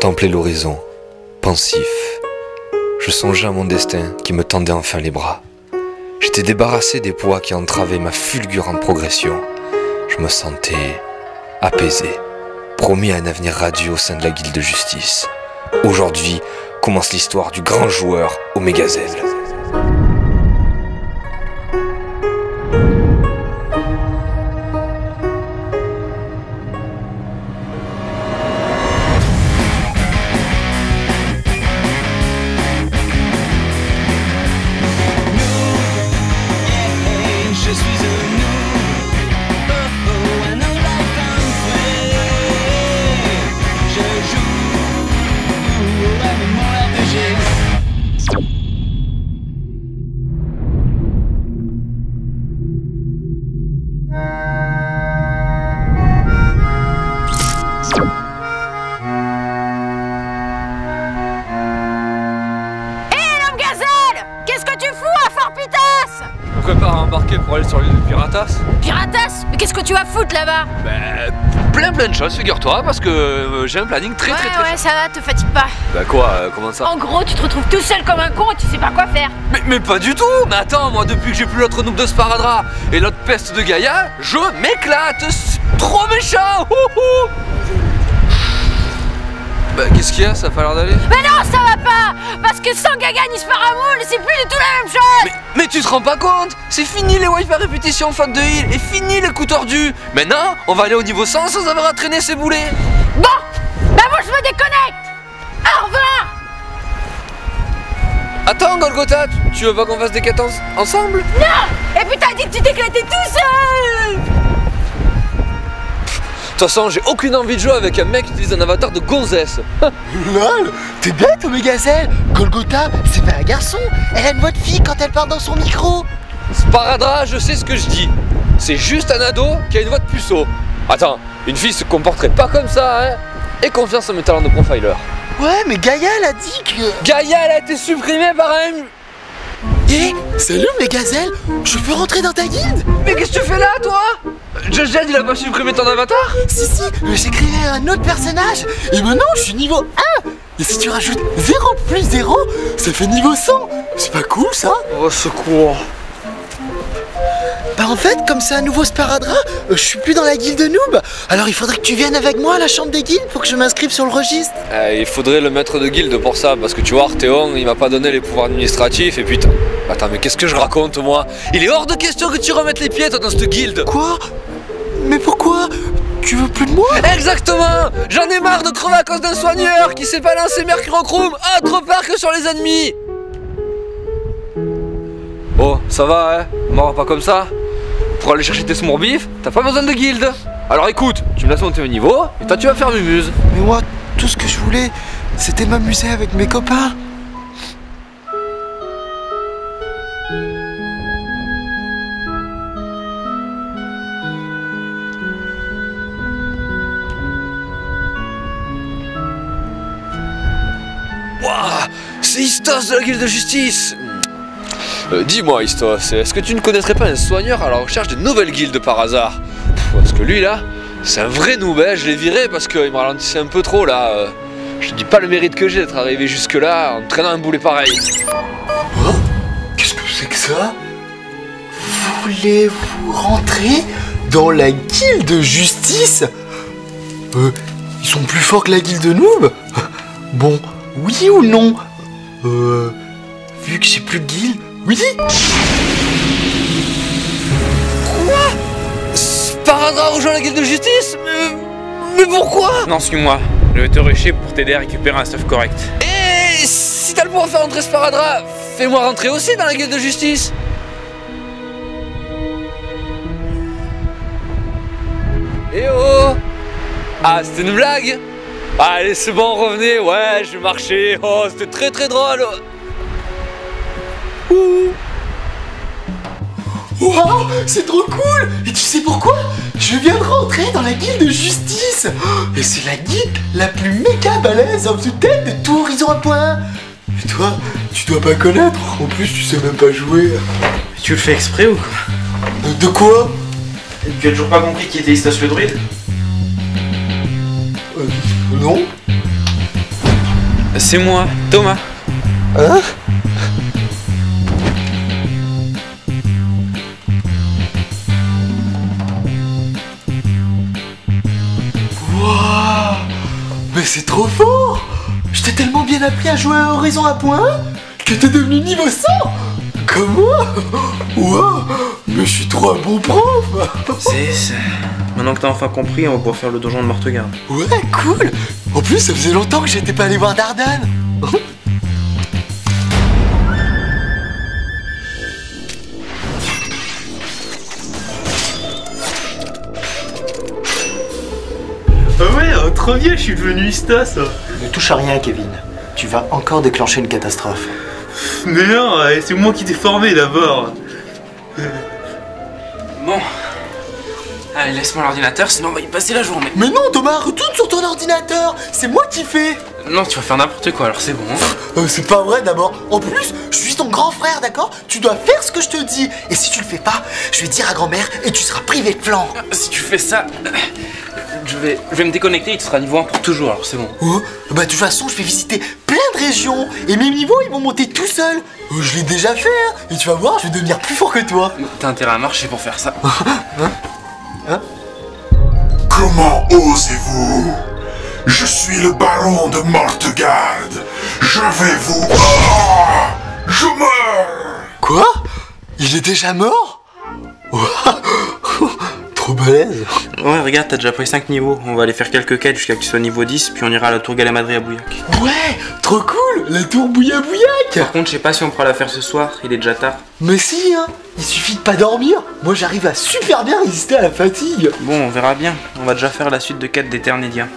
contemplais l'horizon, pensif. Je songeais à mon destin qui me tendait enfin les bras. J'étais débarrassé des poids qui entravaient ma fulgurante progression. Je me sentais apaisé, promis à un avenir radieux au sein de la Guilde de Justice. Aujourd'hui commence l'histoire du grand joueur Omega Z. Je prépare à embarquer pour aller sur l'île de Piratas. Piratas? Mais qu'est-ce que tu vas foutre là-bas? Plein de choses, figure-toi, parce que j'ai un planning très Ouais, ça va, te fatigue pas. Bah quoi, comment ça? En gros, tu te retrouves tout seul comme un con et tu sais pas quoi faire. Mais pas du tout. Mais attends, moi depuis que j'ai plus l'autre noob de Sparadrap et l'autre peste de Gaïa, je m'éclate. C'est trop méchant. Bah qu'est-ce qu'il y a, ça a pas l'air d'aller? Mais non, ça va pas. Parce que sans Gaga ni Sparamoule, c'est plus du tout la même chose. Mais tu te rends pas compte? C'est fini les wifi à répétition faute de heal et fini les coups tordus. Maintenant, on va aller au niveau 100 sans avoir à traîner ses boulets. Bon, bah moi je me déconnecte. Au revoir. Attends Golgotha, tu veux pas qu'on fasse des quêtes ensemble? Non. Et puis t'as dit que tu t'éclatais tout seul. De toute façon, j'ai aucune envie de jouer avec un mec qui utilise un avatar de gonzesse. Lol, t'es bête Omega Z. Golgotha, c'est pas un garçon. Elle a une voix de fille quand elle parle dans son micro. Sparadrap, je sais ce que je dis. C'est juste un ado qui a une voix de puceau. Attends, une fille se comporterait pas comme ça, hein? Et confiance en mes talents de profiler. Ouais, mais Gaïa, elle a dit que... Gaïa, elle a été supprimée par un... Hé, salut Omega Z. Je peux rentrer dans ta guilde? Mais qu'est-ce que tu fais là, toi? Just il a pas supprimé ton avatar? Si, mais j'ai créé un autre personnage. Et maintenant, je suis niveau 1. Et si tu rajoutes 0 plus 0, ça fait niveau 100. C'est pas cool, ça? Oh, secours. Bah en fait, comme c'est un nouveau Sparadrap, je suis plus dans la guilde noob. Alors il faudrait que tu viennes avec moi à la chambre des guildes pour que je m'inscrive sur le registre. Il faudrait le maître de guilde pour ça, parce que tu vois, Arthéon, il m'a pas donné les pouvoirs administratifs, et puis... Attends, mais qu'est-ce que je raconte, moi? Il est hors de question que tu remettes les pieds, toi, dans cette guilde. Quoi? Mais pourquoi? Tu veux plus de moi? Exactement. J'en ai marre de crever à cause d'un soigneur qui s'est balancé Mercurochrome autre part que sur les ennemis. Oh, ça va, hein? Mort pas comme ça. Pour aller chercher tes smorbifs, t'as pas besoin de guilde. Alors écoute, tu me laisses monter au niveau, et toi tu vas faire mumuse. Mais moi, tout ce que je voulais, c'était m'amuser avec mes copains. Wouah, c'est Istos de la Guilde de Justice. Dis-moi Istos, est-ce que tu ne connaîtrais pas un soigneur à la recherche de nouvelles guildes par hasard? Parce que lui là, c'est un vrai noob, hein. Je l'ai viré parce qu'il me ralentissait un peu trop là. Je te dis pas le mérite que j'ai d'être arrivé jusque là en traînant un boulet pareil. Oh, qu'est-ce que c'est que ça? Voulez-vous rentrer dans la guilde de justice? Ils sont plus forts que la guilde noob? Bon, oui ou non? Vu que j'ai plus de guilde, oui? Quoi? Sparadrap rejoint la guilde de justice? Mais pourquoi? Non, suis-moi. Je vais te rusher pour t'aider à récupérer un stuff correct. Et si t'as le pouvoir de faire rentrer Sparadrap, fais-moi rentrer aussi dans la guilde de justice. Eh oh! Ah, c'était une blague? Allez, c'est bon, revenez, ouais, je vais marcher. Oh, c'était très drôle. Waouh, c'est trop cool! Et tu sais pourquoi? Je viens de rentrer dans la guilde de justice! Et c'est la guilde la plus méga balèze en tête de tout Horizon 1.1! Et toi, tu dois pas connaître, en plus tu sais même pas jouer. Tu le fais exprès ou quoi? De quoi? Tu as toujours pas compris qui était Istos le druide? Non? C'est moi, Thomas. Hein? Wouah! Mais c'est trop fort! Je t'ai tellement bien appris à jouer à Horizon à points que t'es devenu niveau 100! Comme moi? Wow! Mais je suis trop un bon prof! C'est... Maintenant que t'as enfin compris, on va pouvoir faire le donjon de Mortegarde. Ouais, cool! En plus, ça faisait longtemps que j'étais pas allé voir Dardan! Ah ouais, trop bien, je suis devenu Istos. Ne touche à rien, Kevin. Tu vas encore déclencher une catastrophe. Mais non, c'est moi qui t'ai formé d'abord. Bon. Allez, laisse-moi l'ordinateur, sinon on va y passer la journée. Mais non, Thomas, retourne sur ton ordinateur! C'est moi qui fais! Non, tu vas faire n'importe quoi, alors c'est bon. C'est pas vrai d'abord. En plus, je suis ton grand frère, d'accord? Tu dois faire ce que je te dis. Et si tu le fais pas, je vais dire à grand-mère et tu seras privé de flanc. Si tu fais ça, je vais me déconnecter et tu seras niveau 1 pour toujours, alors c'est bon. Oh, bah de toute façon, je vais visiter plein de régions. Et mes niveaux, ils vont monter tout seuls. Je l'ai déjà fait, hein. Et tu vas voir, je vais devenir plus fort que toi. T'as intérêt à marcher pour faire ça. Comment osez-vous? Je suis le baron de Mortegarde. Je vais vous... Ah, je meurs. Quoi? Il est déjà mort? Trop balèze. Ouais, regarde, t'as déjà pris 5 niveaux. On va aller faire quelques quêtes jusqu'à que tu sois niveau 10, puis on ira à la tour Galamadri à Bouillac. Ouais, trop cool, la tour Bouillac. Par contre, je sais pas si on pourra la faire ce soir, il est déjà tard. Mais si, hein, il suffit de pas dormir. Moi, j'arrive à super bien résister à la fatigue. Bon, on verra bien. On va déjà faire la suite de quêtes des Ternédiens.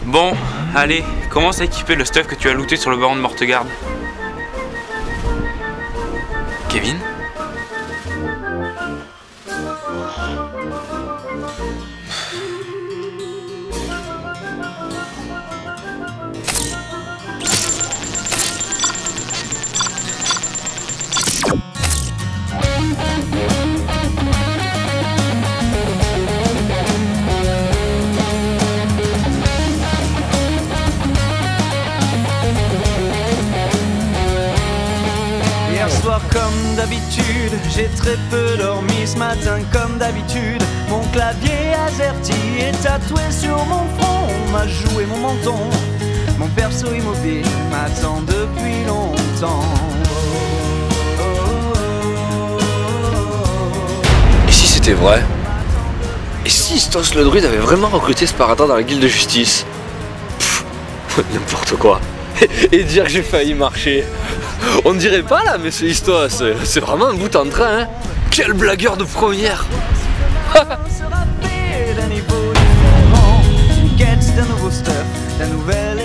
Bon, allez, commence à équiper le stuff que tu as looté sur le baron de Mortegarde. Kevin? Hier soir comme d'habitude, j'ai très peu dormi ce matin comme d'habitude. Mon clavier AZERTY est tatoué sur mon front, on m'a joué mon menton. Mon perso immobile m'attend depuis longtemps. Et si c'était vrai? Et si Stos le druide avait vraiment recruté ce paradin dans la guilde de justice? Pff, n'importe quoi. Et dire que j'ai failli marcher. On ne dirait pas là, mais ce Istos, c'est vraiment un bout en train, hein. Quel blagueur de première. Sera fait d'un niveau différent, une quête d'un nouveau stuff, d'un nouvel